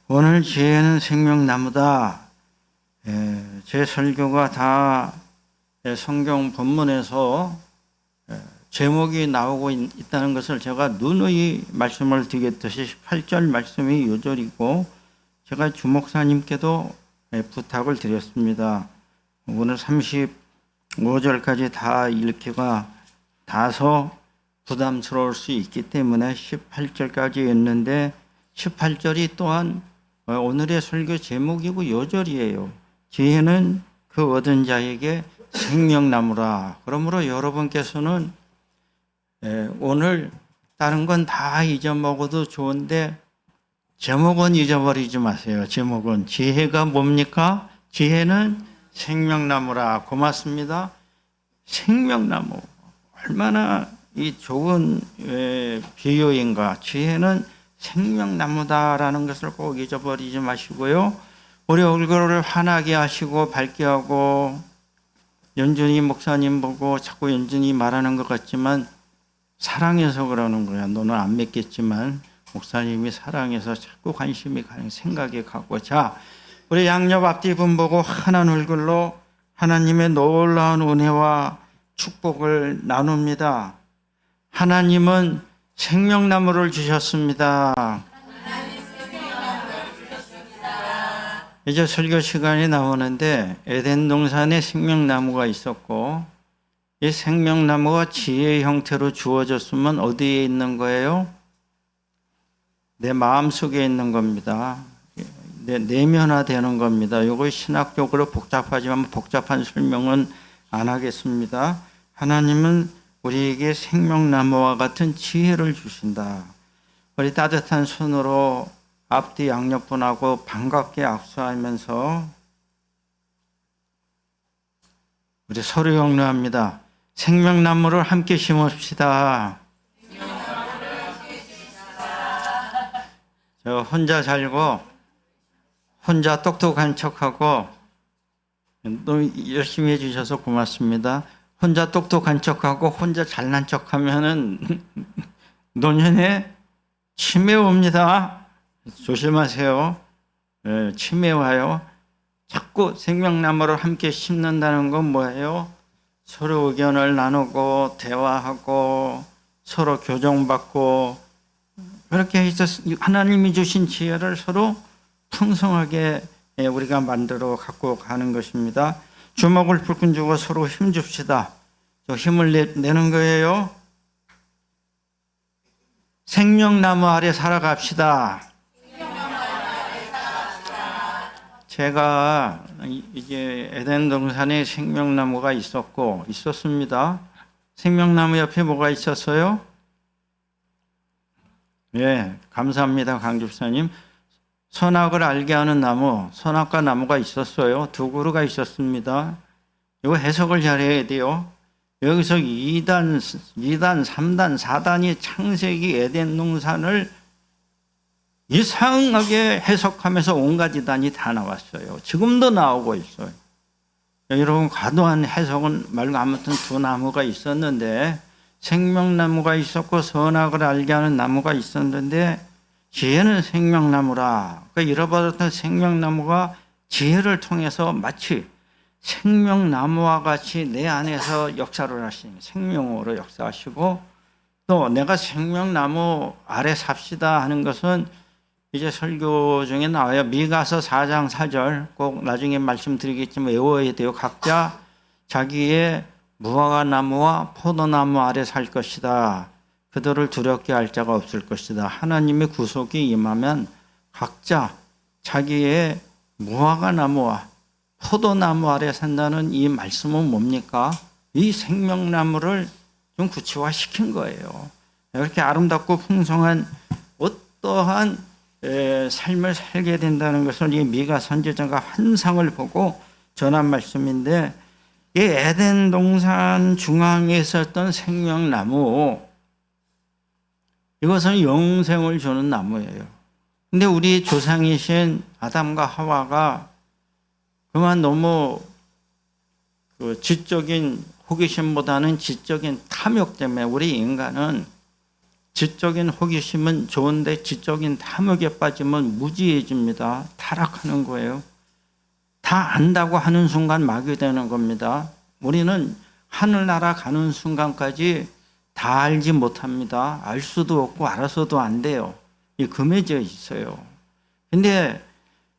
오늘 지혜는 생명나무다. 제 설교가 다 성경 본문에서 제목이 나오고 있다는 것을 제가 누누이 말씀을 드렸듯이 18절 말씀이 요절이고, 제가 주목사님께도 부탁을 드렸습니다. 오늘 35절까지 다 읽기가 다소 부담스러울 수 있기 때문에 18절까지 했는데, 18절이 또한 오늘의 설교 제목이고 요절이에요. 지혜는 그 얻은 자에게 생명나무라. 그러므로 여러분께서는 오늘 다른 건 다 잊어먹어도 좋은데 제목은 잊어버리지 마세요. 제목은 지혜가 뭡니까? 지혜는 생명나무라. 고맙습니다. 생명나무, 얼마나 이 좋은 비유인가. 지혜는 생명나무다라는 것을 꼭 잊어버리지 마시고요. 우리 얼굴을 환하게 하시고 밝게 하고, 연준이 목사님 보고 자꾸 연준이 말하는 것 같지만 사랑해서 그러는 거야. 너는 안 믿겠지만 목사님이 사랑해서 자꾸 관심이 가는 생각이 가고. 자, 우리 양옆 앞뒤 분 보고 환한 얼굴로 하나님의 놀라운 은혜와 축복을 나눕니다. 하나님은 생명나무를 주셨습니다. 이제 설교 시간이 나오는데, 에덴 동산에 생명나무가 있었고, 이 생명나무가 지혜의 형태로 주어졌으면 어디에 있는 거예요? 내 마음속에 있는 겁니다. 내면화되는 겁니다. 이거 신학적으로 복잡하지만 복잡한 설명은 안 하겠습니다. 하나님은 우리에게 생명나무와 같은 지혜를 주신다. 우리 따뜻한 손으로 앞뒤 양옆분하고 반갑게 악수하면서 우리 서로 격려합니다. 생명나무를 함께 심읍시다. 저 혼자 살고 혼자 똑똑한 척하고, 또 열심히 해주셔서 고맙습니다. 혼자 똑똑한 척하고 혼자 잘난 척하면은 노년에 치매 옵니다. 조심하세요. 치매 와요. 자꾸 생명나무를 함께 심는다는 건 뭐예요? 서로 의견을 나누고 대화하고 서로 교정받고, 그렇게 해서 하나님이 주신 지혜를 서로 풍성하게 우리가 만들어 갖고 가는 것입니다. 주먹을 불끈 쥐고 서로 힘 줍시다. 저 힘을 내는 거예요. 생명나무 아래 살아갑시다. 제가 이제 에덴 동산에 생명나무가 있었습니다. 생명나무 옆에 뭐가 있었어요? 예, 감사합니다, 강 집사님. 선악을 알게 하는 나무, 선악과 나무가 있었어요. 두 그루가 있었습니다. 이거 해석을 잘해야 돼요. 여기서 2단, 3단, 4단이 창세기 에덴 동산을 이상하게 해석하면서 온갖 이단이 다 나왔어요. 지금도 나오고 있어요. 여러분, 과도한 해석은 말고 아무튼 두 나무가 있었는데, 생명나무가 있었고 선악을 알게 하는 나무가 있었는데, 지혜는 생명나무라. 그 잃어버렸던 생명나무가 지혜를 통해서 마치 생명나무와 같이 내 안에서 역사를 하시는, 생명으로 역사하시고, 또 내가 생명나무 아래 삽시다 하는 것은 이제 설교 중에 나와요. 미가서 4장 4절 꼭 나중에 말씀드리겠지만 외워야 돼요. 각자 자기의 무화과나무와 포도나무 아래 살 것이다. 그들을 두렵게 할 자가 없을 것이다. 하나님의 구속이 임하면 각자 자기의 무화과나무와 포도나무 아래 산다는 이 말씀은 뭡니까? 이 생명나무를 좀 구체화시킨 거예요. 이렇게 아름답고 풍성한 어떠한 삶을 살게 된다는 것을 이 미가 선지자가 환상을 보고 전한 말씀인데, 이 에덴 동산 중앙에 있었던 생명나무, 이것은 영생을 주는 나무예요. 근데 우리 조상이신 아담과 하와가 그만 너무 그 지적인 호기심보다는 지적인 탐욕 때문에 우리 인간은 지적인 호기심은 좋은데 지적인 탐욕에 빠지면 무지해집니다. 타락하는 거예요. 다 안다고 하는 순간 마귀되는 겁니다. 우리는 하늘나라 가는 순간까지 다 알지 못합니다. 알 수도 없고 알아서도 안 돼요. 이 금해져 있어요. 근데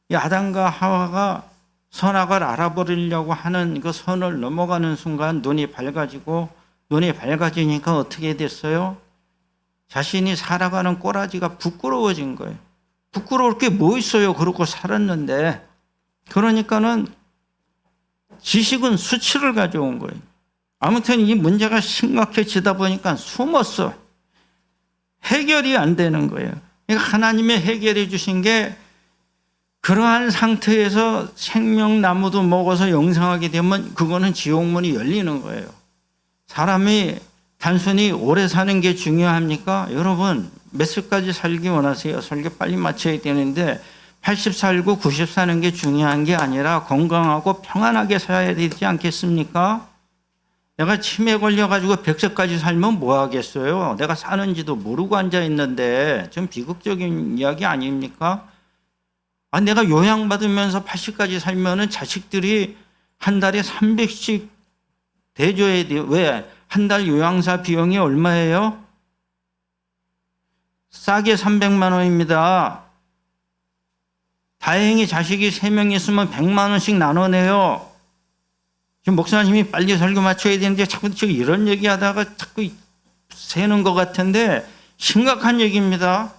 이 아담과 하와가 선악을 알아버리려고 하는 그 선을 넘어가는 순간 눈이 밝아지니까 어떻게 됐어요? 자신이 살아가는 꼬라지가 부끄러워진 거예요. 부끄러울 게 뭐 있어요? 그러고 살았는데. 그러니까는 지식은 수치를 가져온 거예요. 아무튼 이 문제가 심각해지다 보니까 숨었어. 해결이 안 되는 거예요. 그러니까 하나님의 해결해 주신 게 그러한 상태에서 생명나무도 먹어서 영생하게 되면 그거는 지옥문이 열리는 거예요. 사람이 단순히 오래 사는 게 중요합니까? 여러분 몇 살까지 살기 원하세요? 설교 빨리 마쳐야 되는데 80 살고 90 사는 게 중요한 게 아니라 건강하고 평안하게 살아야 되지 않겠습니까? 내가 치매 걸려가지고 100세까지 살면 뭐 하겠어요? 내가 사는지도 모르고 앉아있는데 좀 비극적인 이야기 아닙니까? 내가 요양받으면서 80까지 살면은 자식들이 한 달에 300씩 대줘야 돼요. 왜? 한 달 요양사 비용이 얼마예요? 싸게 300만 원입니다. 다행히 자식이 3명 있으면 100만 원씩 나눠내요. 지금 목사님이 빨리 설교 마쳐야 되는데 자꾸 이런 얘기하다가 자꾸 새는 것 같은데 심각한 얘기입니다.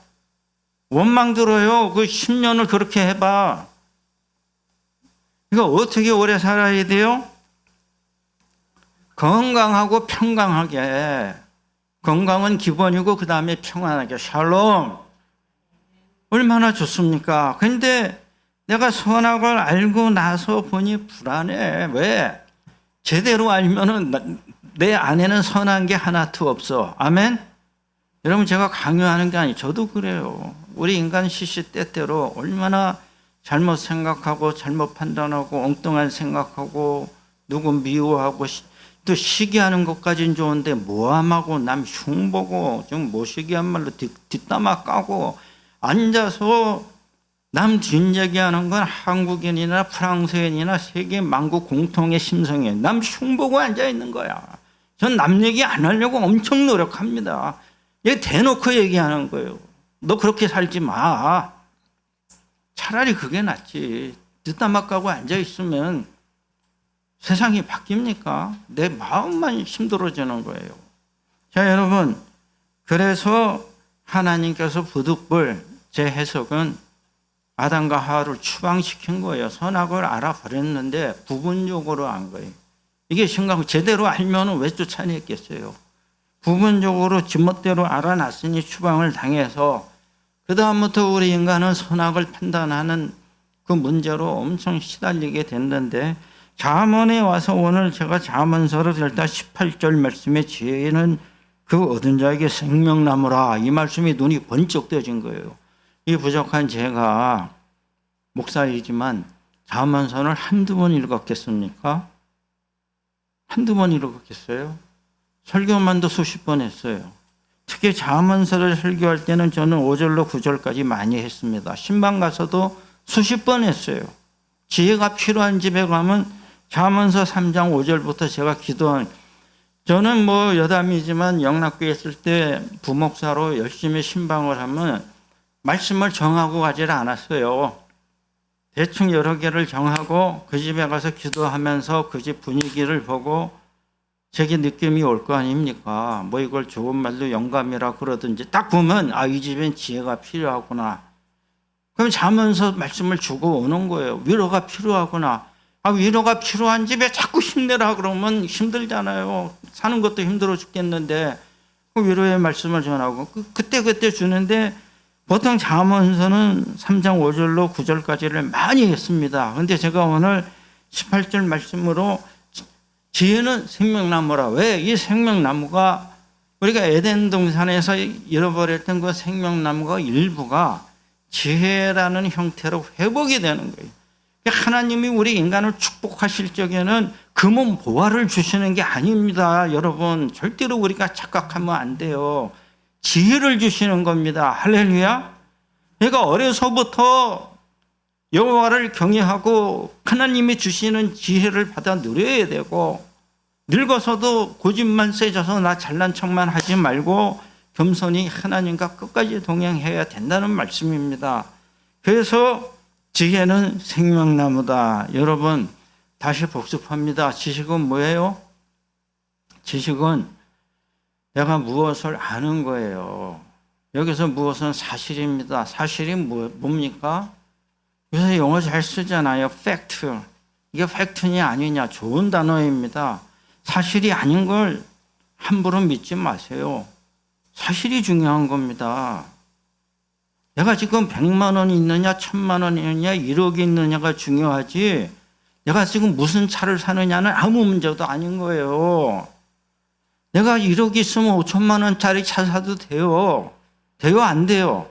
원망 들어요. 그 10년을 그렇게 해봐. 이거 어떻게 오래 살아야 돼요? 건강하고 평강하게. 건강은 기본이고 그 다음에 평안하게. 샬롬. 얼마나 좋습니까? 근데 내가 선악을 알고 나서 보니 불안해. 왜? 제대로 알면은 내 안에는 선한 게 하나도 없어. 아멘? 여러분 제가 강요하는 게 아니에요. 저도 그래요. 우리 인간 시시때때로 얼마나 잘못 생각하고 잘못 판단하고 엉뚱한 생각하고 누구 미워하고 또 시기하는 것까지는 좋은데 모함하고 남 흉보고 좀 못시기한 말로 뒷담화 까고 앉아서 남 뒷얘기하는 건 한국인이나 프랑스인이나 세계 만국 공통의 심성이에요. 남 흉보고 앉아있는 거야. 전 남 얘기 안 하려고 엄청 노력합니다. 얘 대놓고 얘기하는 거예요. 너 그렇게 살지 마. 차라리 그게 낫지. 뒷담화 까고 앉아있으면 세상이 바뀝니까? 내 마음만 힘들어지는 거예요. 자, 여러분. 그래서 하나님께서 부득불 제 해석은 아담과 하와를 추방시킨 거예요. 선악을 알아버렸는데 부분적으로 한 거예요. 이게 심각하고 제대로 알면 왜 쫓아냈겠어요. 부분적으로 지멋대로 알아놨으니 추방을 당해서 그 다음부터 우리 인간은 선악을 판단하는 그 문제로 엄청 시달리게 됐는데 잠언에 와서 오늘 제가 잠언서를 읽다 18절 말씀에 지혜는 그 얻은 자에게 생명나무라 이 말씀이 눈이 번쩍 떠진 거예요. 이 부족한 제가 목사이지만 잠언서를 한두 번 읽었겠습니까? 한두 번 읽었겠어요? 설교만도 수십 번 했어요. 특히 잠언서를 설교할 때는 저는 5절로 9절까지 많이 했습니다. 신방 가서도 수십 번 했어요. 지혜가 필요한 집에 가면 잠언서 3장 5절부터 제가 기도한 저는 뭐 여담이지만 영락교에 있을 때 부목사로 열심히 신방을 하면 말씀을 정하고 가지를 않았어요. 대충 여러 개를 정하고 그 집에 가서 기도하면서 그 집 분위기를 보고 제게 느낌이 올 거 아닙니까? 뭐 이걸 좋은 말로 영감이라 그러든지 딱 보면 이 집엔 지혜가 필요하구나. 그럼 잠언서 말씀을 주고 오는 거예요. 위로가 필요하구나. 위로가 필요한 집에 자꾸 힘내라 그러면 힘들잖아요. 사는 것도 힘들어 죽겠는데 위로의 말씀을 전하고 그때 주는데 보통 잠언서는 3장 5절로 9절까지를 많이 했습니다. 그런데 제가 오늘 18절 말씀으로 지혜는 생명나무라. 왜? 이 생명나무가 우리가 에덴 동산에서 잃어버렸던 그 생명나무가 일부가 지혜라는 형태로 회복이 되는 거예요. 하나님이 우리 인간을 축복하실 적에는 금은 보화를 주시는 게 아닙니다. 여러분 절대로 우리가 착각하면 안 돼요. 지혜를 주시는 겁니다. 할렐루야. 그러니까 어려서부터 여호와를 경외하고 하나님이 주시는 지혜를 받아 누려야 되고, 늙어서도 고집만 세져서 나 잘난 척만 하지 말고 겸손히 하나님과 끝까지 동행해야 된다는 말씀입니다. 그래서 지혜는 생명나무다. 여러분, 다시 복습합니다. 지식은 뭐예요? 지식은 내가 무엇을 아는 거예요. 여기서 무엇은 사실입니다. 사실이 뭡니까? 요새 영어 잘 쓰잖아요. 팩트. 이게 팩트냐 아니냐, 좋은 단어입니다. 사실이 아닌 걸 함부로 믿지 마세요. 사실이 중요한 겁니다. 내가 지금 100만 원이 있느냐 1000만 원이 있느냐 1억이 있느냐가 중요하지, 내가 지금 무슨 차를 사느냐는 아무 문제도 아닌 거예요. 내가 1억이 있으면 5천만 원짜리 차 사도 돼요. 돼요 안 돼요?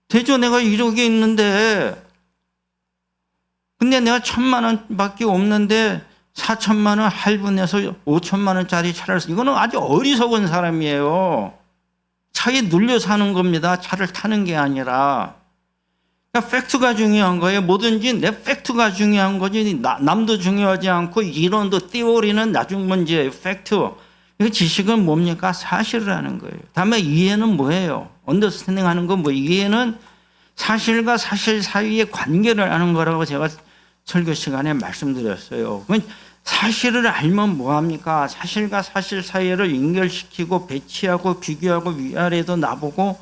되죠. 내가 1억이 있는데, 근데 내가 1000만 원밖에 없는데 4천만 원 할부내서 5천만 원짜리 차를 사, 이거는 아주 어리석은 사람이에요. 차에 눌려 사는 겁니다. 차를 타는 게 아니라. 그러니까 팩트가 중요한 거예요. 뭐든지 내 팩트가 중요한 거지, 남도 중요하지 않고 이론도 띠오리는 나중 문제예요. 팩트. 지식은 뭡니까? 사실을 하는 거예요. 다음에 이해는 뭐예요? 언더스탠딩 하는 건 뭐, 이해는 사실과 사실 사이의 관계를 아는 거라고 제가 설교 시간에 말씀드렸어요. 사실을 알면 뭐합니까? 사실과 사실 사이를 연결시키고 배치하고 비교하고 위아래도 나보고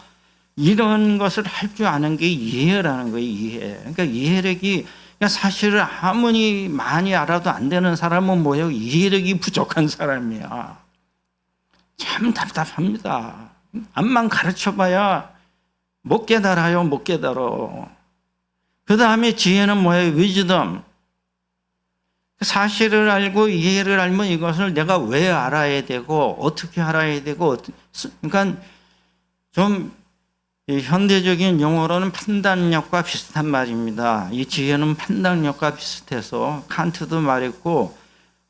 이런 것을 할 줄 아는 게 이해라는 거예요. 이해. 그러니까 이해력이, 그러니까 사실을 아무리 많이 알아도 안 되는 사람은 뭐예요? 이해력이 부족한 사람이야. 참 답답합니다. 암만 가르쳐봐야 못 깨달아요. 못 깨달아. 그 다음에 지혜는 뭐예요? 위즈덤. 사실을 알고 이해를 알면 이것을 내가 왜 알아야 되고 어떻게 알아야 되고, 그러니까 좀 현대적인 용어로는 판단력과 비슷한 말입니다. 이 지혜는 판단력과 비슷해서 칸트도 말했고,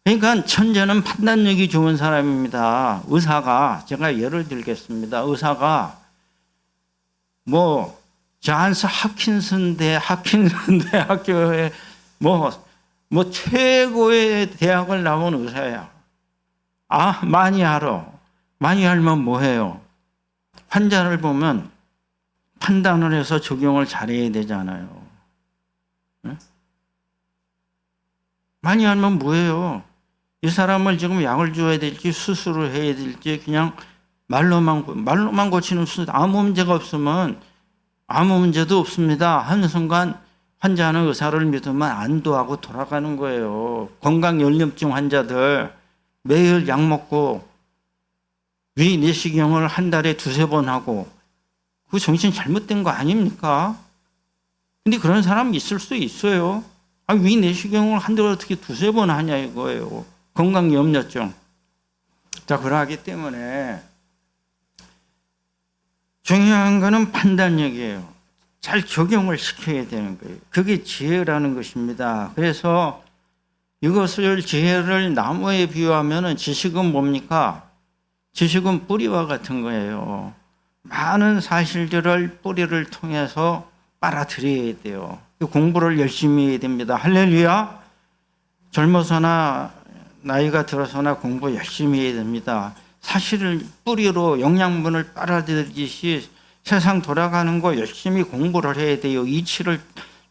그러니까 천재는 판단력이 좋은 사람입니다. 의사가, 제가 예를 들겠습니다. 의사가 존스 홉킨스 대학교에 최고의 대학을 나온 의사야. 많이 알아. 많이 알면 뭐해요? 환자를 보면 판단을 해서 적용을 잘해야 되잖아요. 네? 많이 알면 뭐해요? 이 사람을 지금 약을 줘야 될지 수술을 해야 될지 그냥 말로만 고치는 수술, 아무 문제가 없으면 아무 문제도 없습니다 하는 순간 환자는 의사를 믿으면 안도하고 돌아가는 거예요. 건강연령증 환자들 매일 약 먹고 위 내시경을 한 달에 2-3번 하고, 그 정신 잘못된 거 아닙니까? 근데 그런 사람 있을 수 있어요. 위 내시경을 한 달에 어떻게 2-3번 하냐 이거예요. 건강염려증. 자, 그러기 때문에 중요한 거는 판단력이에요. 잘 적용을 시켜야 되는 거예요. 그게 지혜라는 것입니다. 그래서 이것을, 지혜를 나무에 비유하면 지식은 뭡니까? 지식은 뿌리와 같은 거예요. 많은 사실들을 뿌리를 통해서 빨아들여야 돼요. 공부를 열심히 해야 됩니다. 할렐루야. 젊어서나 나이가 들어서나 공부 열심히 해야 됩니다. 사실을 뿌리로 영양분을 빨아들이듯이 세상 돌아가는 거 열심히 공부를 해야 돼요. 이치를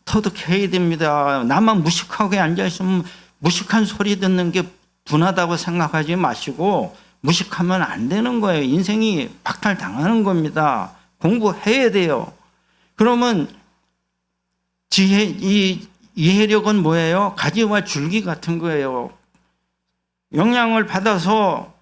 터득해야 됩니다. 나만 무식하게 앉아있으면 무식한 소리 듣는 게 분하다고 생각하지 마시고, 무식하면 안 되는 거예요. 인생이 박탈당하는 겁니다. 공부해야 돼요. 그러면 이 이해력은 뭐예요? 가지와 줄기 같은 거예요. 영향을 받아서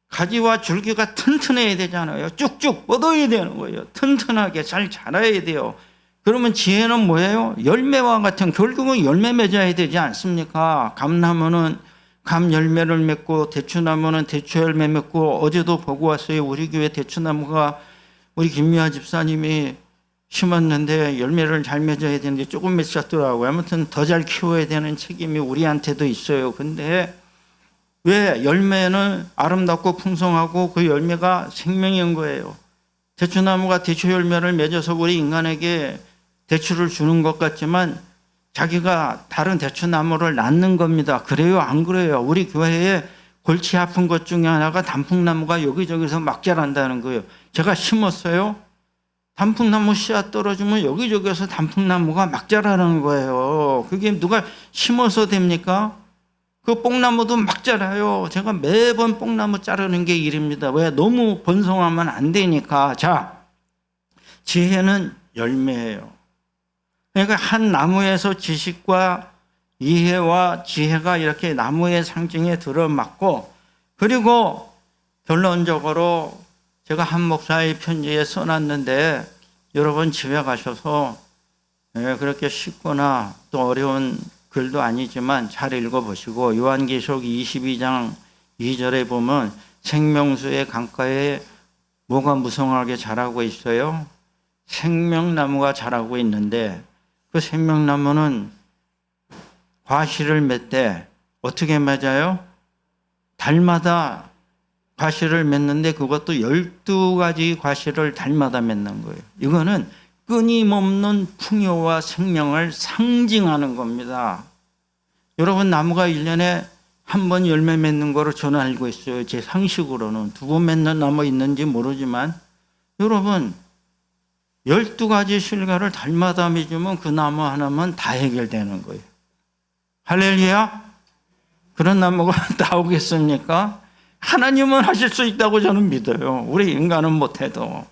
가지와 줄기가 튼튼해야 되잖아요. 쭉쭉 뻗어야 되는 거예요. 튼튼하게 잘 자라야 돼요. 그러면 지혜는 뭐예요? 열매와 같은, 결국은 열매 맺어야 되지 않습니까? 감나무는 감 열매를 맺고 대추나무는 대추 열매 맺고, 어제도 보고 왔어요. 우리 교회 대추나무가 우리 김미아 집사님이 심었는데 열매를 잘 맺어야 되는데 조금 맺혔더라고요. 아무튼 더 잘 키워야 되는 책임이 우리한테도 있어요. 근데 왜? 열매는 아름답고 풍성하고 그 열매가 생명인 거예요. 대추나무가 대추 열매를 맺어서 우리 인간에게 대추를 주는 것 같지만 자기가 다른 대추나무를 낳는 겁니다. 그래요? 안 그래요? 우리 교회에 골치 아픈 것 중에 하나가 단풍나무가 여기저기서 막 자란다는 거예요. 제가 심었어요. 단풍나무 씨앗 떨어지면 여기저기서 단풍나무가 막 자라는 거예요. 그게 누가 심어서 됩니까? 그 뽕나무도 막 자라요. 제가 매번 뽕나무 자르는 게 일입니다. 왜? 너무 번성하면 안 되니까. 자, 지혜는 열매예요. 그러니까 한 나무에서 지식과 이해와 지혜가 이렇게 나무의 상징에 들어맞고, 그리고 결론적으로 제가 한 목사의 편지에 써놨는데 여러분 집에 가셔서 그렇게 쉽거나 또 어려운 글도 아니지만 잘 읽어보시고, 요한계시록 22장 2절에 보면 생명수의 강가에 뭐가 무성하게 자라고 있어요? 생명나무가 자라고 있는데, 그 생명나무는 과실을 맺되 어떻게 맺어요? 달마다 과실을 맺는데 그것도 12가지 과실을 달마다 맺는 거예요. 이거는 끊임없는 풍요와 생명을 상징하는 겁니다. 여러분, 나무가 1년에 한 번 열매 맺는 거로 저는 알고 있어요. 제 상식으로는. 2번 맺는 나무 있는지 모르지만, 여러분 12가지 실과를 달마다 맺으면 그 나무 하나만 다 해결되는 거예요. 할렐루야. 그런 나무가 나오겠습니까? 하나님은 하실 수 있다고 저는 믿어요. 우리 인간은 못해도.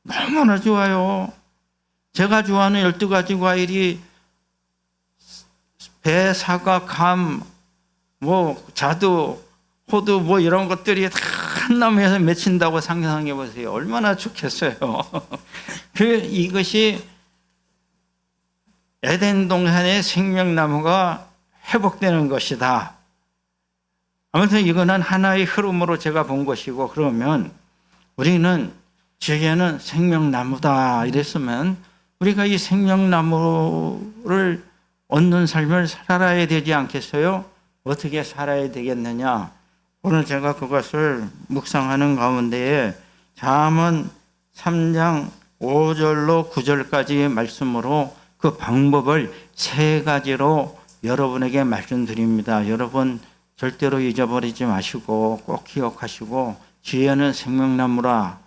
너무나 좋아요. 제가 좋아하는 12가지 과일이 배, 사과, 감, 자두, 호두 이런 것들이 다 한 나무에서 맺힌다고 상상해 보세요. 얼마나 좋겠어요. 이것이 에덴 동산의 생명나무가 회복되는 것이다. 아무튼 이거는 하나의 흐름으로 제가 본 것이고, 그러면 우리는 지혜는 생명나무다 이랬으면 우리가 이 생명나무를 얻는 삶을 살아야 되지 않겠어요? 어떻게 살아야 되겠느냐? 오늘 제가 그것을 묵상하는 가운데에 잠언 3장 5절로 9절까지의 말씀으로 그 방법을 3가지로 여러분에게 말씀드립니다. 여러분 절대로 잊어버리지 마시고 꼭 기억하시고, 지혜는 생명나무라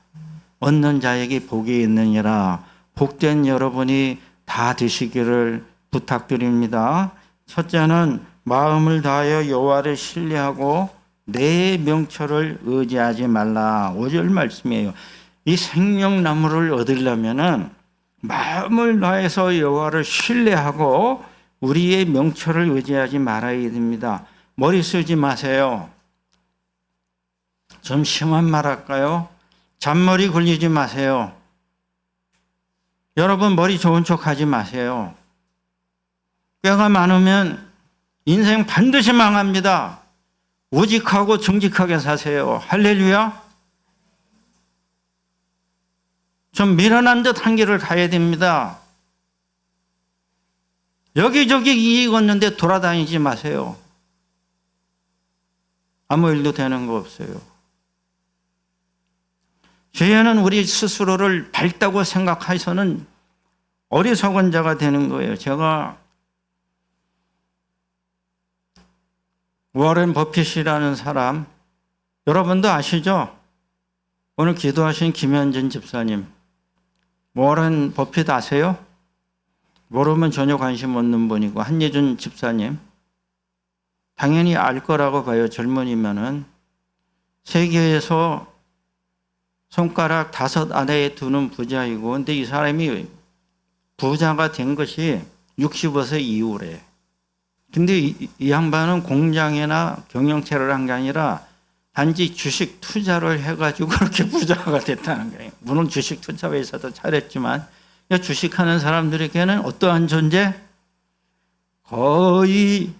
얻는 자에게 복이 있느니라. 복된 여러분이 다 되시기를 부탁드립니다. 첫째는 마음을 다하여 여호와를 신뢰하고 내 명철을 의지하지 말라. 5절 말씀이에요. 이 생명나무를 얻으려면은 마음을 다해서 여호와를 신뢰하고 우리의 명철을 의지하지 말아야 됩니다. 머리 쓰지 마세요. 좀 심한 말 할까요? 잔머리 굴리지 마세요. 여러분 머리 좋은 척 하지 마세요. 뼈가 많으면 인생 반드시 망합니다. 우직하고 정직하게 사세요. 할렐루야. 좀 미련한 듯 한 길을 가야 됩니다. 여기저기 이익 얻는데 돌아다니지 마세요. 아무 일도 되는 거 없어요. 죄는 우리 스스로를 밝다고 생각해서는 어리석은 자가 되는 거예요. 제가 워렌 버핏이라는 사람, 여러분도 아시죠? 오늘 기도하신 김현진 집사님, 워렌 버핏 아세요? 모르면 전혀 관심 없는 분이고, 한예준 집사님, 당연히 알 거라고 봐요. 젊은이면은. 세계에서 손가락 5 안에 두는 부자이고, 근데 이 사람이 부자가 된 것이 65세 이후래. 근데 이 양반은 공장이나 경영체를 한 게 아니라 단지 주식 투자를 해가지고 그렇게 부자가 됐다는 거예요. 물론 주식 투자 회사도 차렸지만, 주식하는 사람들에게는 어떠한 존재? 거의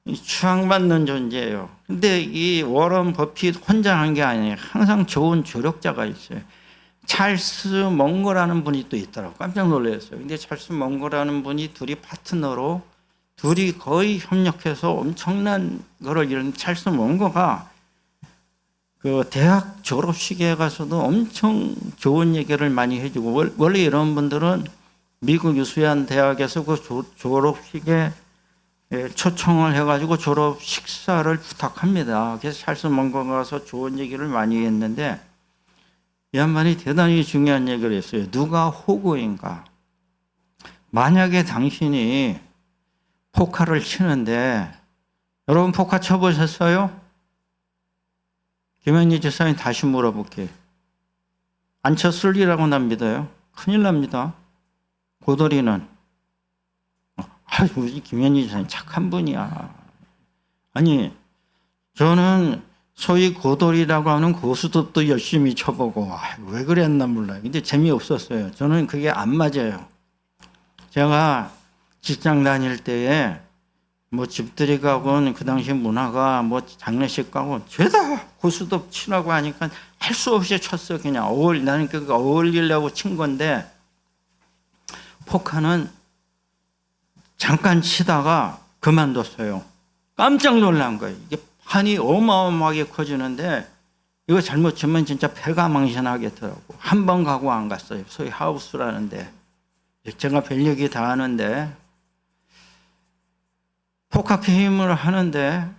추앙받는 존재예요. 근데 이 워런 버핏 혼자 한 게 아니에요. 항상 좋은 조력자가 있어요. 찰스 멍거라는 분이 또 있더라고요. 깜짝 놀랐어요. 근데 찰스 멍거라는 분이 둘이 파트너로 둘이 거의 협력해서 엄청난 거를 이런 찰스 몽고가 그 대학 졸업식에 가서도 엄청 좋은 얘기를 많이 해주고, 원래 이런 분들은 미국 유수한 대학에서 그 졸업식에 초청을 해가지고 졸업 식사를 부탁합니다. 그래서 찰스 몽고가 가서 좋은 얘기를 많이 했는데 이 양반이 대단히 중요한 얘기를 했어요. 누가 호구인가? 만약에 당신이 포카를 치는데, 여러분 포카 쳐보셨어요? 김현희 지사님 다시 물어볼게요. 안 쳤을리라고 난 믿어요. 큰일 납니다. 고돌이는. 우리 김현희 지사님 착한 분이야. 아니, 저는 소위 고돌이라고 하는 고수톱도 열심히 쳐보고, 왜 그랬나 몰라요. 근데 재미없었어요. 저는 그게 안 맞아요. 제가 직장 다닐 때에 뭐 집들이 가고 그 당시 문화가 뭐 장례식 가고 죄다 고수톱 치라고 하니까 할 수 없이 쳤어요. 그냥 나는 그거 어울리려고 친 건데, 포카는 잠깐 치다가 그만뒀어요. 깜짝 놀란 거예요. 이게 판이 어마어마하게 커지는데 이거 잘못 치면 진짜 패가 망신하겠더라고. 한 번 가고 안 갔어요. 소위 하우스라는데. 제가 별 얘기 다 하는데, 포카 게임을 하는데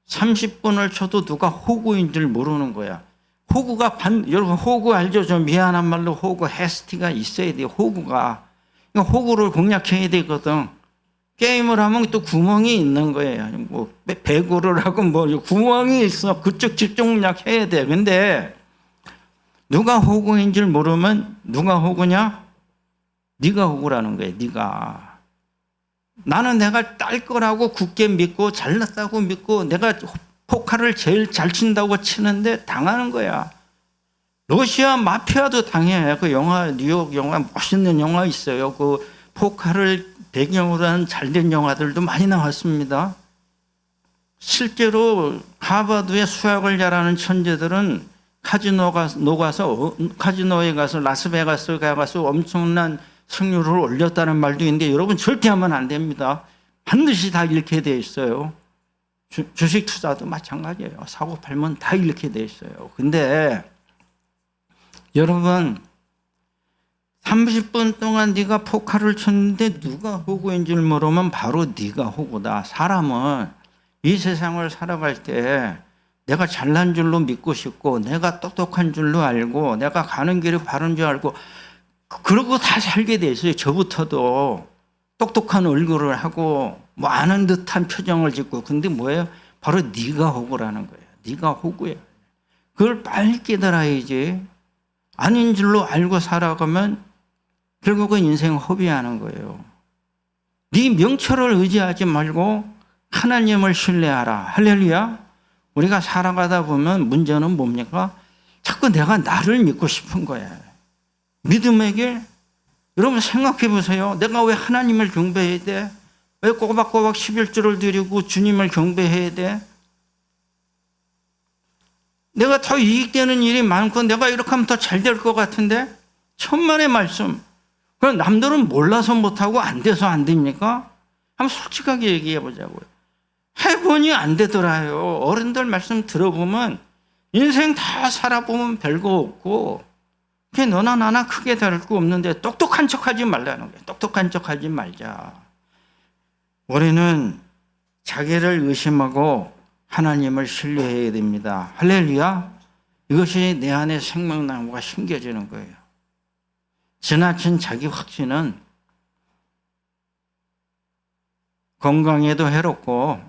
30분을 쳐도 누가 호구인 줄 모르는 거야. 호구가 여러분 호구 알죠? 좀 미안한 말로 호구 헤스티가 있어야 돼요. 호구가. 호구를 공략해야 되거든. 게임을 하면 또 구멍이 있는 거예요. 뭐 배구를 하고 뭐 구멍이 있어. 그쪽 집중력 해야 돼. 근데 누가 호구인 줄 모르면 누가 호구냐? 네가 호구라는 거예요. 네가. 나는 내가 딸 거라고 굳게 믿고 잘났다고 믿고 내가 포카를 제일 잘 친다고 치는데 당하는 거야. 러시아 마피아도 당해. 그 영화, 뉴욕 영화, 멋있는 영화 있어요. 그 포카를 배경으로 한 잘된 영화들도 많이 나왔습니다. 실제로 하버드의 수학을 잘하는 천재들은 카지노에 가서 라스베가스에 가서 엄청난 승률을 올렸다는 말도 있는데, 여러분 절대 하면 안 됩니다. 반드시 다 잃게 돼 있어요. 주식 투자도 마찬가지예요. 사고 팔면 다 잃게 돼 있어요. 근데 여러분 30분 동안 네가 포카를 쳤는데 누가 호구인 줄 모르면 바로 네가 호구다. 사람은 이 세상을 살아갈 때 내가 잘난 줄로 믿고 싶고 내가 똑똑한 줄로 알고 내가 가는 길이 바른 줄 알고 그러고 다 살게 돼 있어요. 저부터도 똑똑한 얼굴을 하고 뭐 아는 듯한 표정을 짓고. 근데 뭐예요? 바로 네가 호구라는 거예요. 네가 호구예요. 그걸 빨리 깨달아야지. 아닌 줄로 알고 살아가면 결국은 인생 허비하는 거예요. 네 명철을 의지하지 말고 하나님을 신뢰하라. 할렐루야. 우리가 살아가다 보면 문제는 뭡니까? 자꾸 내가 나를 믿고 싶은 거예요. 믿음의 길? 여러분 생각해 보세요. 내가 왜 하나님을 경배해야 돼? 왜 꼬박꼬박 11조를 드리고 주님을 경배해야 돼? 내가 더 이익되는 일이 많고 내가 이렇게 하면 더 잘 될 것 같은데? 천만의 말씀. 그럼 남들은 몰라서 못하고 안 돼서 안 됩니까? 한번 솔직하게 얘기해 보자고요. 해보니 안 되더라요. 어른들 말씀 들어보면 인생 다 살아보면 별거 없고 그게 너나 나나 크게 다를 거 없는데 똑똑한 척하지 말라는 거예요. 똑똑한 척하지 말자. 우리는 자기를 의심하고 하나님을 신뢰해야 됩니다. 할렐루야. 이것이 내 안에 생명나무가 심겨지는 거예요. 지나친 자기 확신은 건강에도 해롭고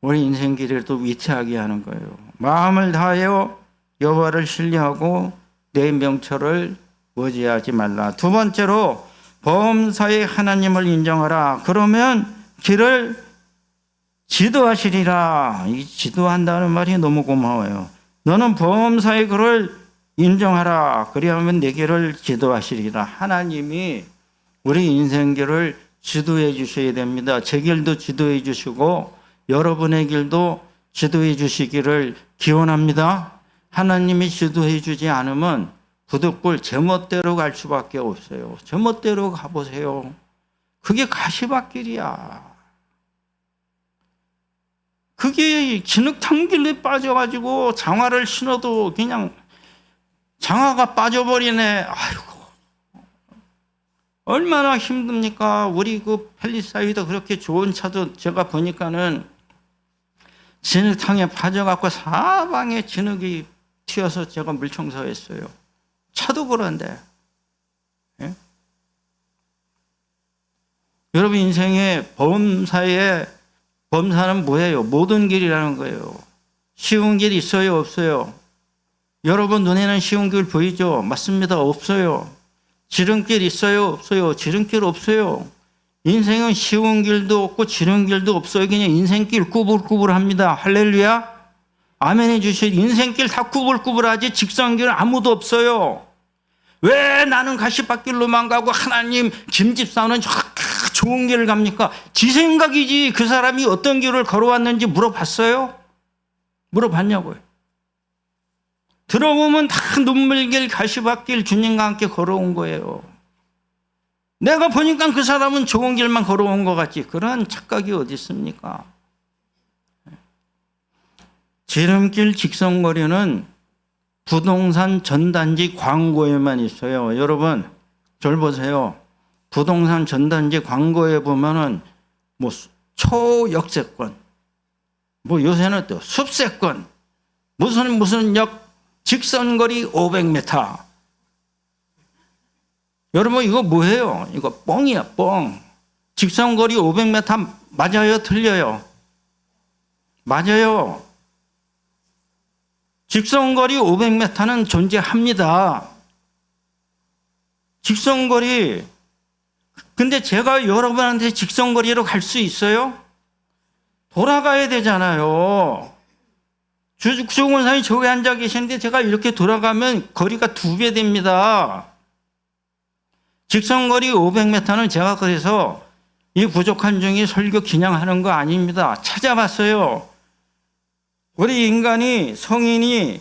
우리 인생 길에도 위태하게 하는 거예요. 마음을 다하여 여호와를 신뢰하고 내 명철을 의지하지 말라. 두 번째로 범사에 하나님을 인정하라. 그러면 길을 지도하시리라. 이 지도한다는 말이 너무 고마워요. 너는 범사의 그를 인정하라. 그리하면 내 길을 지도하시리라. 하나님이 우리 인생길을 지도해 주셔야 됩니다. 제 길도 지도해 주시고 여러분의 길도 지도해 주시기를 기원합니다. 하나님이 지도해 주지 않으면 부득불 제멋대로 갈 수밖에 없어요. 제멋대로 가보세요. 그게 가시밭길이야. 그게 진흙탕길에 빠져가지고 장화를 신어도 그냥 장화가 빠져버리네. 아이고, 얼마나 힘듭니까? 우리 그 펠리사이드 그렇게 좋은 차도 제가 보니까는 진흙탕에 빠져갖고 사방에 진흙이 튀어서 제가 물청소했어요. 차도 그런데. 예? 여러분 인생의 범사는 뭐예요? 모든 길이라는 거예요. 쉬운 길 있어요? 없어요? 여러분 눈에는 쉬운 길 보이죠? 맞습니다. 없어요. 지름길 있어요? 없어요? 지름길 없어요. 인생은 쉬운 길도 없고 지른 길도 없어요. 그냥 인생길 꾸불꾸불합니다. 할렐루야. 아멘 해주실. 인생길 다 꾸불꾸불하지 직선길 아무도 없어요. 왜 나는 가시밭길로만 가고 하나님 김집사는 좋은 길을 갑니까? 지 생각이지. 그 사람이 어떤 길을 걸어왔는지 물어봤어요? 물어봤냐고요. 들어보면 다 눈물길 가시밭길 주님과 함께 걸어온 거예요. 내가 보니까 그 사람은 좋은 길만 걸어온 것 같지. 그런 착각이 어디 있습니까? 지름길 직선거리는 부동산 전단지 광고에만 있어요. 여러분, 저를 보세요. 부동산 전단지 광고에 보면은 뭐 초역세권, 뭐 요새는 또 숲세권, 무슨 역 직선거리 500m. 여러분 이거 뭐예요? 이거 뻥이야, 뻥. 직선거리 500m 맞아요? 틀려요? 맞아요. 직선거리 500m는 존재합니다. 직선거리. 근데 제가 여러분한테 직선거리로 갈 수 있어요? 돌아가야 되잖아요. 주공원사님 저기 앉아 계시는데 제가 이렇게 돌아가면 거리가 2배 됩니다. 직선거리 500m는 제가 그래서 이 부족한 중에 설교 기냥하는 거 아닙니다. 찾아봤어요. 우리 인간이 성인이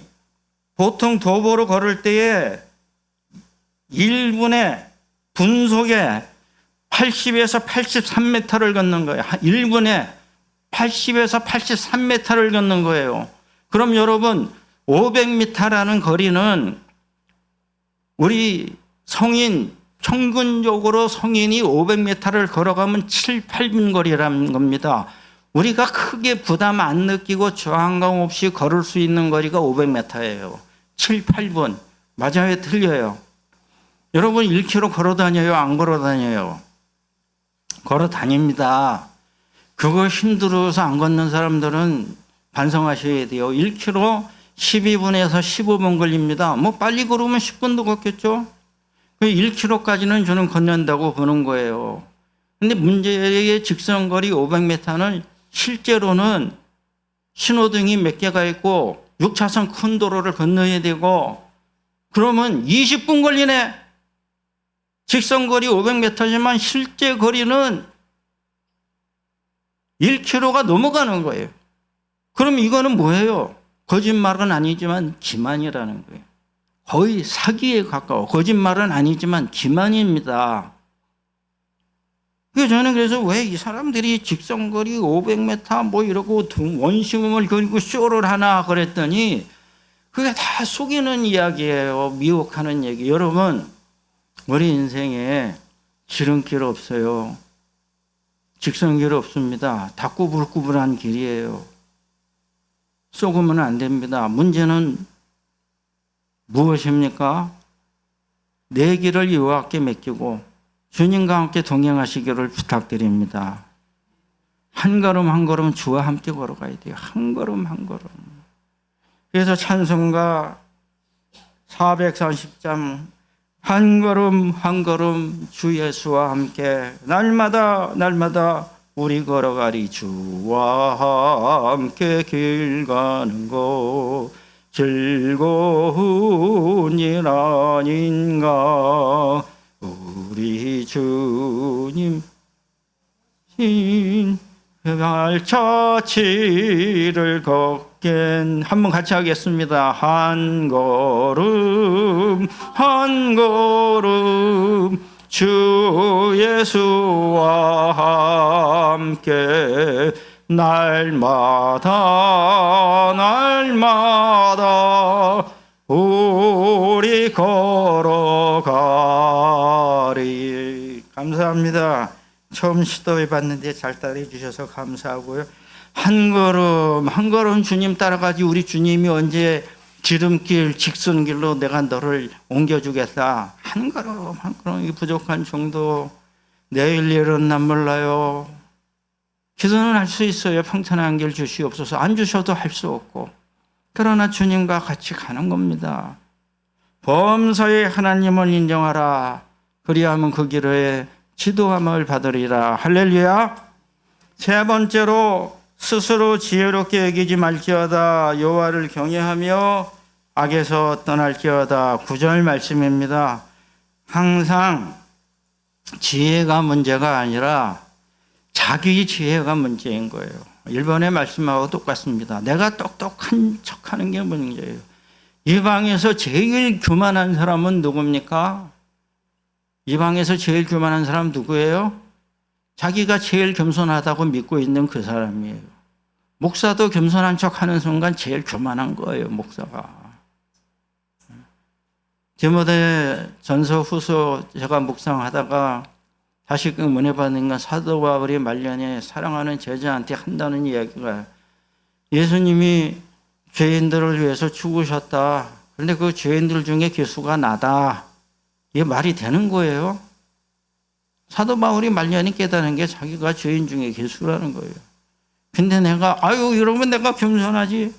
보통 도보로 걸을 때에 1분에 분속에 80에서 83m를 걷는 거예요. 1분에 80에서 83m를 걷는 거예요. 그럼 여러분 500m라는 거리는 우리 성인 평균적으로 성인이 500m를 걸어가면 7, 8분 거리라는 겁니다. 우리가 크게 부담 안 느끼고 저항감 없이 걸을 수 있는 거리가 500m예요. 7, 8분. 맞아요? 틀려요? 여러분 1km 걸어 다녀요? 안 걸어 다녀요? 걸어 다닙니다. 그거 힘들어서 안 걷는 사람들은 반성하셔야 돼요. 1km 12분에서 15분 걸립니다. 뭐 빨리 걸으면 10분도 걷겠죠? 1km까지는 저는 걷는다고 보는 거예요. 근데 문제의 직선거리 500m는 실제로는 신호등이 몇 개가 있고 6차선 큰 도로를 건너야 되고 그러면 20분 걸리네. 직선거리 500m지만 실제 거리는 1km가 넘어가는 거예요. 그럼 이거는 뭐예요? 거짓말은 아니지만 기만이라는 거예요. 거의 사기에 가까워. 거짓말은 아니지만 기만입니다. 저는 그래서 왜 이 사람들이 직선거리 500m 뭐 이러고 원심음을 그리고 쇼를 하나 그랬더니 그게 다 속이는 이야기예요. 미혹하는 얘기. 여러분, 우리 인생에 지름길 없어요. 직선길 없습니다. 다 꾸불꾸불한 길이에요. 속으면 안 됩니다. 문제는 무엇입니까? 내 길을 여호와께 맡기고 주님과 함께 동행하시기를 부탁드립니다. 한 걸음 한 걸음 주와 함께 걸어가야 돼요. 한 걸음 한 걸음. 그래서 찬송가 430장 한 걸음 한 걸음 주 예수와 함께 날마다 우리 걸어가리. 주와 함께 길 가는 것 즐거운 일 아닌가. 우리 주님 발자취를 걷겐. 한번 같이 하겠습니다. 한 걸음 한 걸음 주 예수와 함께 날마다 우리 걸어가리. 감사합니다. 처음 시도해 봤는데 잘 따라해 주셔서 감사하고요. 한 걸음 한 걸음 주님 따라가지. 우리 주님이 언제 지름길 직선길로 내가 너를 옮겨주겠다. 한 걸음 한 걸음 이 부족한 정도. 내일 일은 난 몰라요. 기도는 할 수 있어요. 평탄한 길 주시옵소서. 안 주셔도 할 수 없고, 그러나 주님과 같이 가는 겁니다. 범사에 하나님을 인정하라. 그리하면 그 길에 지도함을 받으리라. 할렐루야. 세 번째로 스스로 지혜롭게 여기지 말지어다. 여호와를 경외하며 악에서 떠날지어다. 9절 말씀입니다. 항상 지혜가 문제가 아니라 자기 지혜가 문제인 거예요. 1번의 말씀하고 똑같습니다. 내가 똑똑한 척하는 게 문제예요. 이 방에서 제일 교만한 사람은 누굽니까? 이 방에서 제일 교만한 사람 누구예요? 자기가 제일 겸손하다고 믿고 있는 그 사람이에요. 목사도 겸손한 척하는 순간 제일 교만한 거예요, 목사가. 디모데 전서 후서 제가 묵상하다가 다시금 은혜 받는 건 사도 바울이 말년에 사랑하는 제자한테 한다는 이야기가, 예수님이 죄인들을 위해서 죽으셨다. 그런데 그 죄인들 중에 기수가 나다. 이게 말이 되는 거예요? 사도 바울이 말년에 깨달은 게 자기가 죄인 중에 기수라는 거예요. 근데 내가 이러면 내가 겸손하지.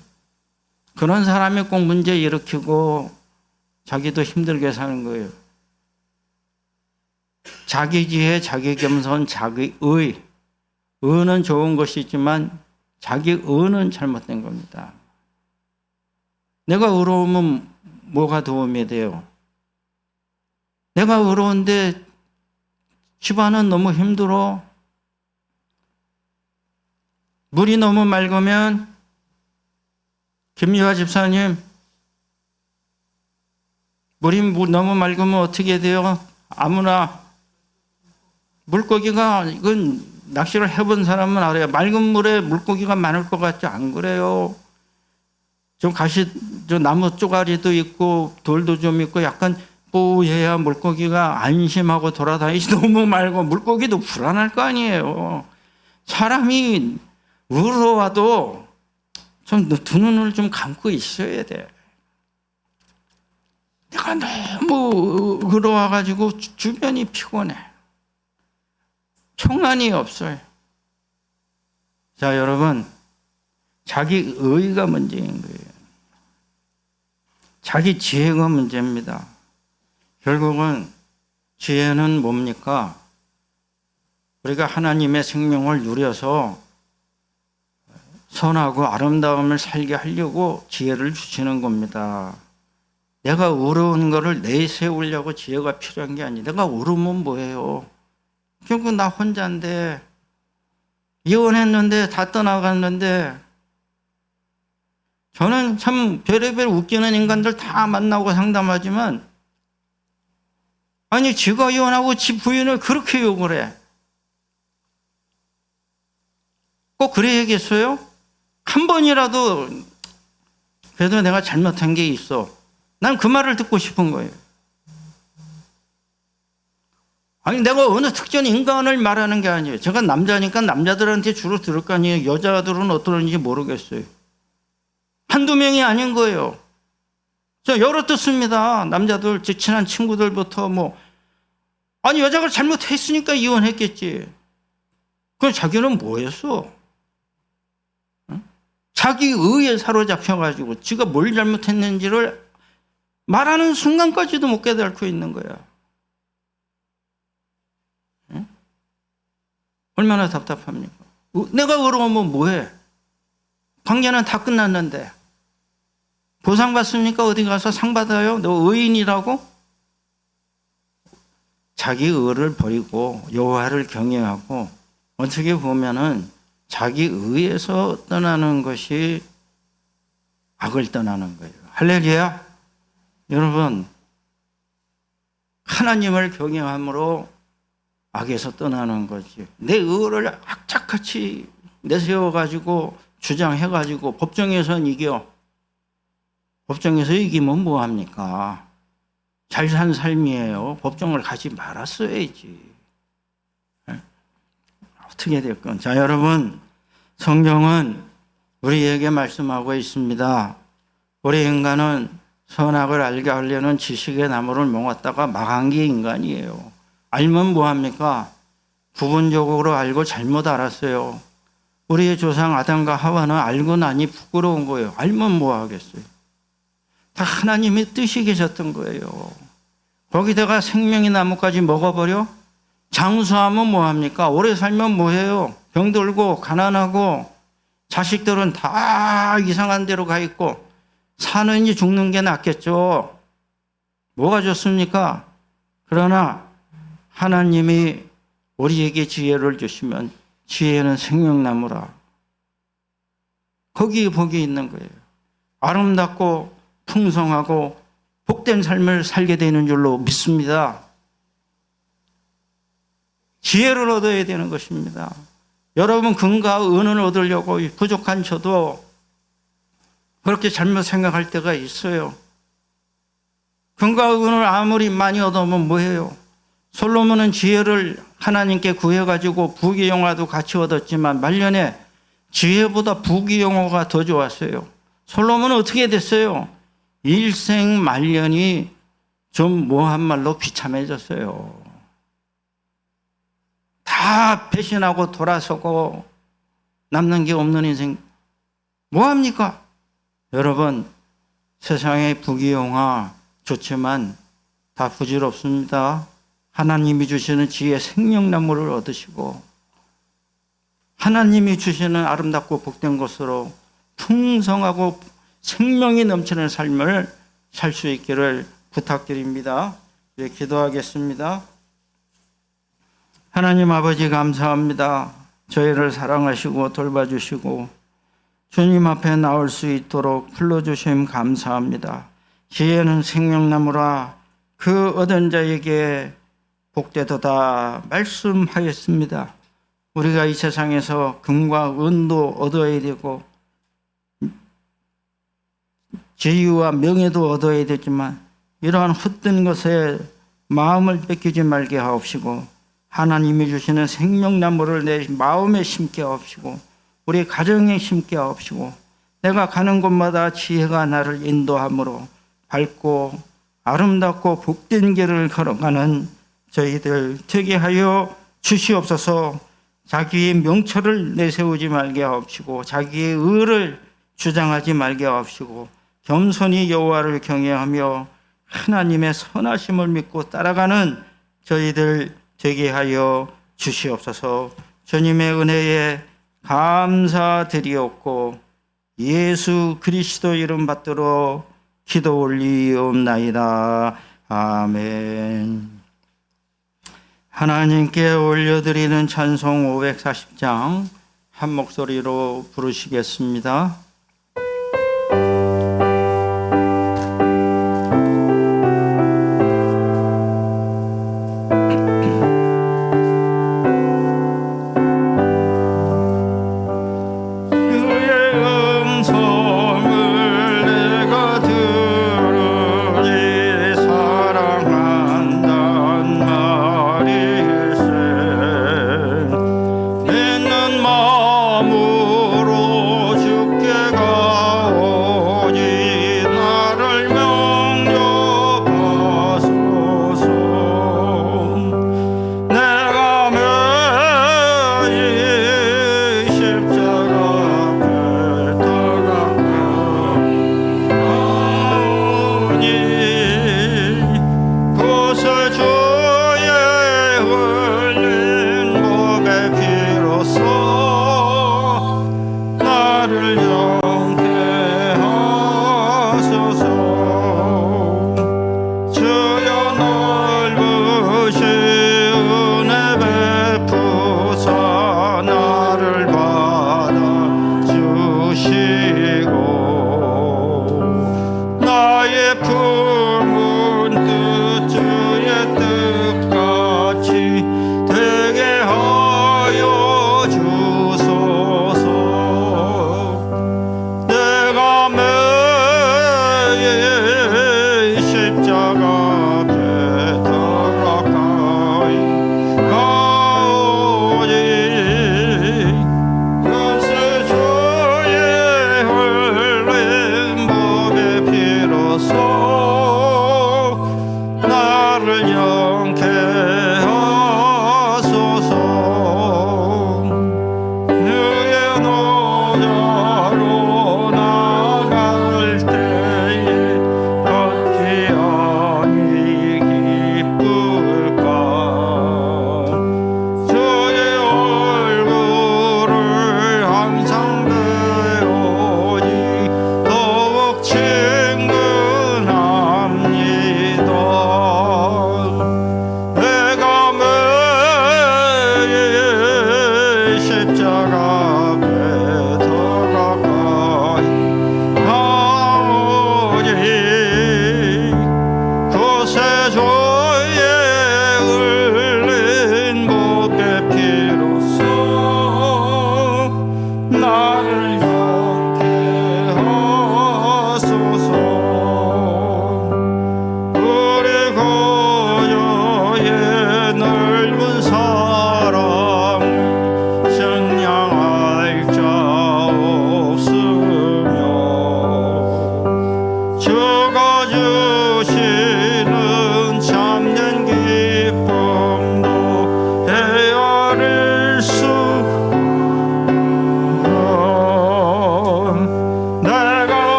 그런 사람이 꼭 문제 일으키고 자기도 힘들게 사는 거예요. 자기 지혜, 자기 겸손, 자기 의. 의는 좋은 것이지만 자기 의는 잘못된 겁니다. 내가 의로우면 뭐가 도움이 돼요? 내가 의로운데 집안은 너무 힘들어. 물이 너무 맑으면, 김유아 집사님, 물이 너무 맑으면 어떻게 돼요? 아무나 물고기가, 이건 낚시를 해본 사람은 알아요. 맑은 물에 물고기가 많을 것 같지? 안 그래요. 좀 저 나무 쪼가리도 있고 돌도 좀 있고 약간 뽀해야 물고기가 안심하고 돌아다니지. 너무 맑고 물고기도 불안할 거 아니에요. 사람이 의로워도 좀 두 눈을 좀 감고 있어야 돼. 내가 너무 의로워가지고 주변이 피곤해. 평안이 없어요. 자, 여러분, 자기 의가 문제인 거예요. 자기 지혜가 문제입니다. 결국은 지혜는 뭡니까? 우리가 하나님의 생명을 누려서 선하고 아름다움을 살게 하려고 지혜를 주시는 겁니다. 내가 의로운 거를 내세우려고 지혜가 필요한 게 아니에요. 내가 의로우면 뭐예요? 결국 나 혼자인데, 이혼했는데 다 떠나갔는데, 저는 참 별의별 웃기는 인간들 다 만나고 상담하지만, 아니 지가 이혼하고 지 부인을 그렇게 욕을 해. 꼭 그래야겠어요? 한 번이라도 그래도 내가 잘못한 게 있어. 난 그 말을 듣고 싶은 거예요. 아니 내가 어느 특정 인간을 말하는 게 아니에요. 제가 남자니까 남자들한테 주로 들을 거 아니에요. 여자들은 어떠는지 모르겠어요. 한두 명이 아닌 거예요. 저 여러 뜻입니다. 남자들, 제 친한 친구들부터 아니 여자가 잘못했으니까 이혼했겠지. 그럼 자기는 뭐 했어? 응? 자기 의에 사로잡혀가지고 지가 뭘 잘못했는지를 말하는 순간까지도 못 깨닫고 있는 거야. 응? 얼마나 답답합니까? 내가 의로우면 뭐해? 관계는 다 끝났는데 보상 받습니까? 어디 가서 상 받아요? 너 의인이라고? 자기 의를 버리고 여호와를 경외하고 어떻게 보면은 자기 의에서 떠나는 것이 악을 떠나는 거예요. 할렐루야. 여러분, 하나님을 경외함으로 악에서 떠나는 거지. 내 의를 악착같이 내세워가지고 주장해가지고 법정에서는 이겨. 법정에서 이기면 뭐합니까? 잘 산 삶이에요. 법정을 가지 말았어야지. 어떻게 될건. 자, 여러분, 성경은 우리에게 말씀하고 있습니다. 우리 인간은 선악을 알게 하려는 지식의 나무를 먹었다가 망한 게 인간이에요. 알면 뭐합니까? 부분적으로 알고 잘못 알았어요. 우리의 조상 아담과 하와는 알고 나니 부끄러운 거예요. 알면 뭐 하겠어요? 다 하나님의 뜻이 계셨던 거예요. 거기다가 생명의 나무까지 먹어버려? 장수하면 뭐합니까? 오래 살면 뭐해요? 병들고 가난하고 자식들은 다 이상한 데로 가 있고 사는지 죽는 게 낫겠죠. 뭐가 좋습니까? 그러나 하나님이 우리에게 지혜를 주시면 지혜는 생명나무라. 거기에 복이 있는 거예요. 아름답고 풍성하고 복된 삶을 살게 되는 줄로 믿습니다. 지혜를 얻어야 되는 것입니다. 여러분 금과 은을 얻으려고 부족한 저도 그렇게 잘못 생각할 때가 있어요. 금과 은을 아무리 많이 얻으면 뭐해요? 솔로몬은 지혜를 하나님께 구해가지고 부귀영화도 같이 얻었지만 말년에 지혜보다 부귀영화가 더 좋았어요. 솔로몬은 어떻게 됐어요? 일생 말년이 좀 뭐한 말로 비참해졌어요. 다 배신하고 돌아서고 남는 게 없는 인생 뭐합니까? 여러분, 세상의 부귀영화 좋지만 다 부질없습니다. 하나님이 주시는 지혜 생명나무를 얻으시고 하나님이 주시는 아름답고 복된 것으로 풍성하고 생명이 넘치는 삶을 살 수 있기를 부탁드립니다. 네, 기도하겠습니다. 하나님 아버지 감사합니다. 저희를 사랑하시고 돌봐주시고 주님 앞에 나올 수 있도록 불러주심 감사합니다. 지혜는 생명나무라 그 얻은 자에게 복되도다 말씀하였습니다. 우리가 이 세상에서 금과 은도 얻어야 되고 지위와 명예도 얻어야 되지만 이러한 헛된 것에 마음을 뺏기지 말게 하옵시고 하나님이 주시는 생명나무를 내 마음에 심게 하옵시고 우리 가정에 심게 하옵시고 내가 가는 곳마다 지혜가 나를 인도함으로 밝고 아름답고 복된 길을 걸어가는 저희들 되게 하여 주시옵소서. 자기의 명철을 내세우지 말게 하옵시고 자기의 의를 주장하지 말게 하옵시고 겸손히 여호와를 경외하며 하나님의 선하심을 믿고 따라가는 저희들 되게 하여 주시옵소서. 주님의 은혜에 감사드리옵고 예수 그리스도 이름 받들어 기도 올리옵나이다. 아멘. 하나님께 올려드리는 찬송 540장 한 목소리로 부르시겠습니다. 마음으로 주께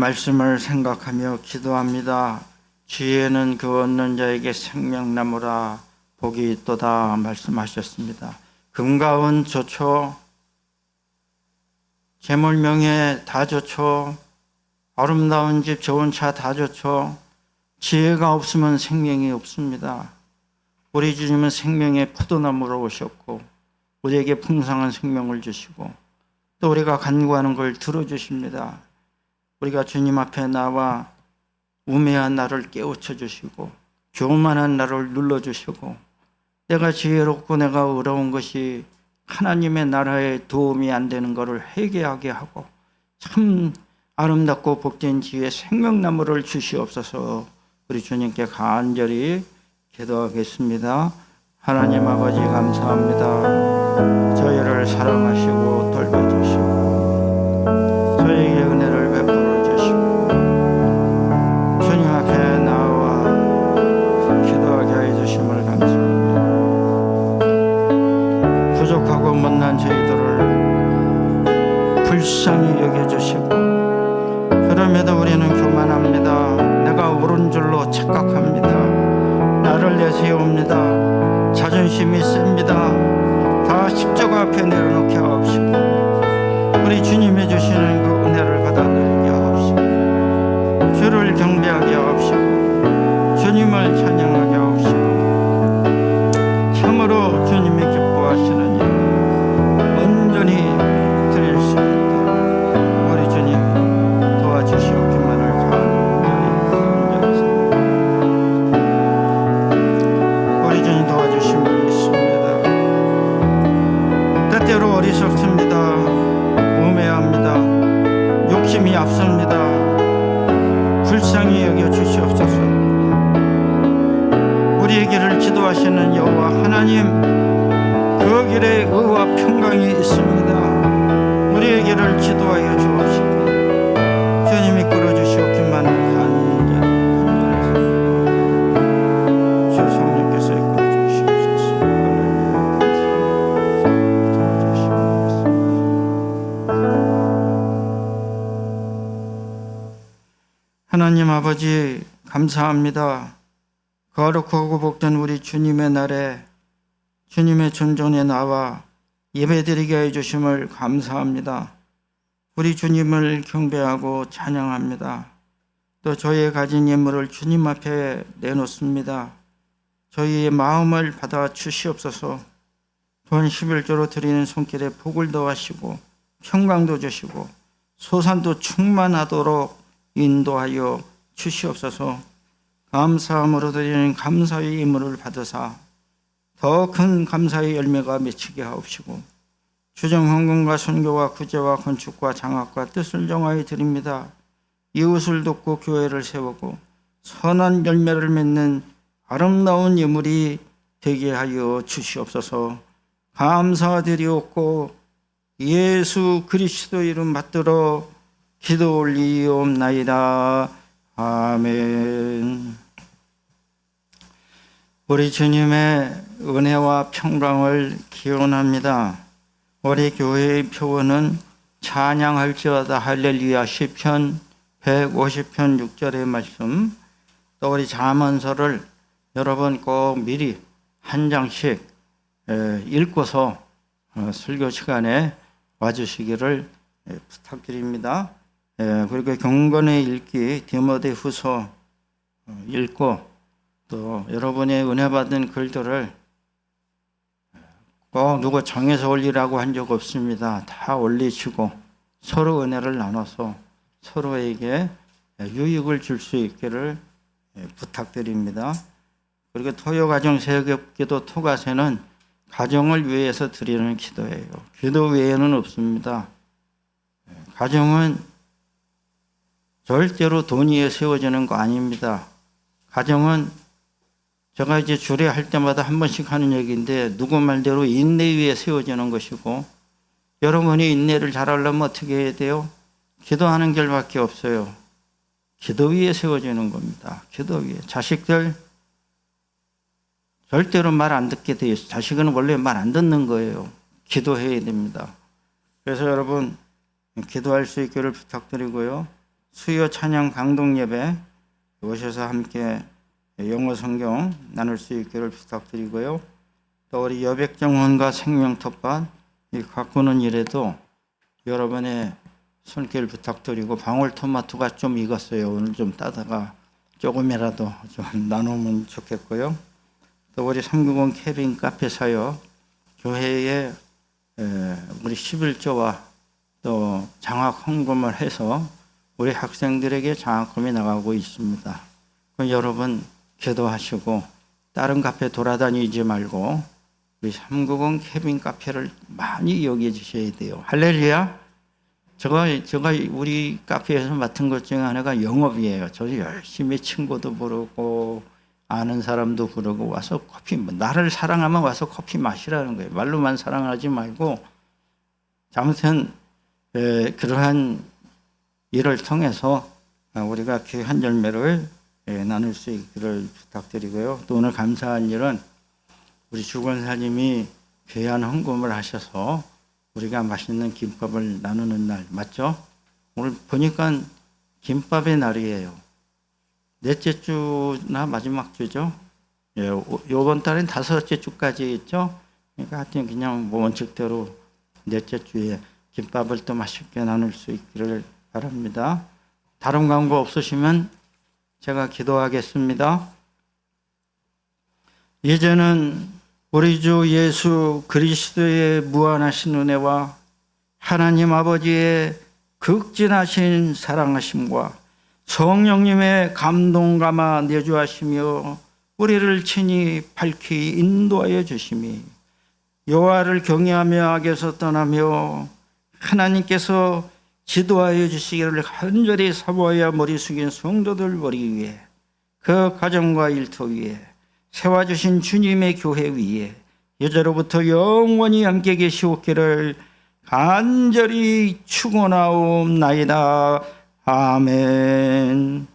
말씀을 생각하며 기도합니다. 지혜는 그 얻는 자에게 생명나무라 복이 있도다 말씀하셨습니다. 금과 은 좋죠. 재물명예 다 좋죠. 아름다운 집 좋은 차 다 좋죠. 지혜가 없으면 생명이 없습니다. 우리 주님은 생명의 포도나무로 오셨고 우리에게 풍성한 생명을 주시고 또 우리가 간구하는 걸 들어주십니다. 우리가 주님 앞에 나와 우매한 나를 깨우쳐 주시고 교만한 나를 눌러주시고 내가 지혜롭고 내가 어려운 것이 하나님의 나라에 도움이 안 되는 것을 회개하게 하고 참 아름답고 복된 지혜의 생명나무를 주시옵소서. 우리 주님께 간절히 기도하겠습니다. 하나님 아버지 감사합니다. 저희를 사랑하시고 돌봐주시고 저희에게 은혜를 베풀어 주시고 주님 앞에 나와 기도하게 해주심을 감사합니다. 부족하고 못난 저희들을 불쌍히 여겨주시고 그럼에도 우리는 교만합니다. 내가 옳은 줄로 착각합니다. 나를 내세웁니다. 자존심이 셉니다. 다 십자가 앞에 내려놓게 하옵시고 우리 주님이 주시는 그 은혜를 받아 누리게 하옵시고 주를 경배하게 하옵시고 주님을 찬양하게 하옵시고 참으로 주님이 기뻐하시는 일 온전히 드릴 수 있다. 우리 주님 도와주시옵기만을 우리 주님 도와주심을 믿습니다. 때때로 어리석습니다. 우매합니다. 욕심이 앞섭니다. 불쌍히 여겨 주시옵소서. 우리에게를 기도하시는 여호와 하나님 그 길에 의와 평강이 있습니다. 우리에게를 기도하여 주옵시고 주님이 끌어주시옵기만 간절해서 주 성령께서 이끌어 주시옵소서. 하나님 아버지 감사합니다. 거룩하고 복된 우리 주님의 날에 주님의 존전에 나와 예배드리게 해주심을 감사합니다. 우리 주님을 경배하고 찬양합니다. 또 저희의 가진 예물을 주님 앞에 내놓습니다. 저희의 마음을 받아 주시옵소서. 돈 11조로 드리는 손길에 복을 더하시고 평강도 주시고 소산도 충만하도록 인도하여 주시옵소서. 감사함으로 드리는 감사의 예물을 받으사 더 큰 감사의 열매가 맺히게 하옵시고 주정 헌금과 선교와 구제와 건축과 장학과 뜻을 정하여 드립니다. 이웃을 돕고 교회를 세우고 선한 열매를 맺는 아름다운 예물이 되게 하여 주시옵소서. 감사드리옵고 예수 그리스도 이름 받들어 기도 올리옵나이다. 아멘. 우리 주님의 은혜와 평강을 기원합니다. 우리 교회의 표어는 찬양할지어다 할렐루야 시편 150편 6절의 말씀, 또 우리 잠언서를 여러분 꼭 미리 한 장씩 읽고서 설교 시간에 와주시기를 부탁드립니다. 그리고 경건의 읽기 디모데후서 읽고 또 여러분의 은혜 받은 글들을 꼭 누구 정해서 올리라고 한 적 없습니다. 다 올리시고 서로 은혜를 나눠서 서로에게 유익을 줄 수 있기를 부탁드립니다. 그리고 토요가정 새벽기도 토가세는 가정을 위해서 드리는 기도예요. 기도 외에는 없습니다. 가정은 절대로 돈 위에 세워지는 거 아닙니다. 가정은 제가 이제 주례할 때마다 한 번씩 하는 얘기인데 누구 말대로 인내 위에 세워지는 것이고 여러분이 인내를 잘하려면 어떻게 해야 돼요? 기도하는 길밖에 없어요. 기도 위에 세워지는 겁니다. 기도 위에. 자식들 절대로 말 안 듣게 돼 있어요. 자식은 원래 말 안 듣는 거예요. 기도해야 됩니다. 그래서 여러분 기도할 수 있기를 부탁드리고요. 수요 찬양 강동 예배 오셔서 함께 영어 성경 나눌 수 있기를 부탁드리고요. 또 우리 여백정원과 생명텃밭 이 가꾸는 일에도 여러분의 손길 부탁드리고, 방울토마토가 좀 익었어요. 오늘 좀 따다가 조금이라도 좀 나누면 좋겠고요. 또 우리 390 케빈 카페 사역 교회에 우리 11조와 또 장학 헌금을 해서 우리 학생들에게 장학금이 나가고 있습니다. 여러분 기도하시고 다른 카페 돌아다니지 말고 우리 390 케빈 카페를 많이 이용해 주셔야 돼요. 할렐루야. 제가 우리 카페에서 맡은 것 중에 하나가 영업이에요. 저 열심히 친구도 부르고 아는 사람도 부르고 와서 커피, 나를 사랑하면 와서 커피 마시라는 거예요. 말로만 사랑하지 말고. 아무튼 그러한 일을 통해서 우리가 귀한 열매를 나눌 수 있기를 부탁드리고요. 또 오늘 감사한 일은 우리 주권사님이 귀한 헌금을 하셔서 우리가 맛있는 김밥을 나누는 날, 맞죠? 오늘 보니까 김밥의 날이에요. 넷째 주나 마지막 주죠? 예, 이번 달엔 5째 주까지 있죠? 그러니까 하여튼 그냥 뭐 원칙대로 넷째 주에 김밥을 또 맛있게 나눌 수 있기를 바랍니다. 다른 광고 없으시면 제가 기도하겠습니다. 이제는 우리 주 예수 그리스도의 무한하신 은혜와 하나님 아버지의 극진하신 사랑하심과 성령님의 감동감화 내주하시며 우리를 친히 밝히 인도하여 주심이, 여호와를 경외하며 악에서 떠나며 하나님께서 지도하여 주시기를 간절히 사모하여 머리 숙인 성도들 머리 위에, 그 가정과 일터 위에, 세워주신 주님의 교회 위에 여자로부터 영원히 함께 계시옵기를 간절히 축원하옵나이다. 아멘.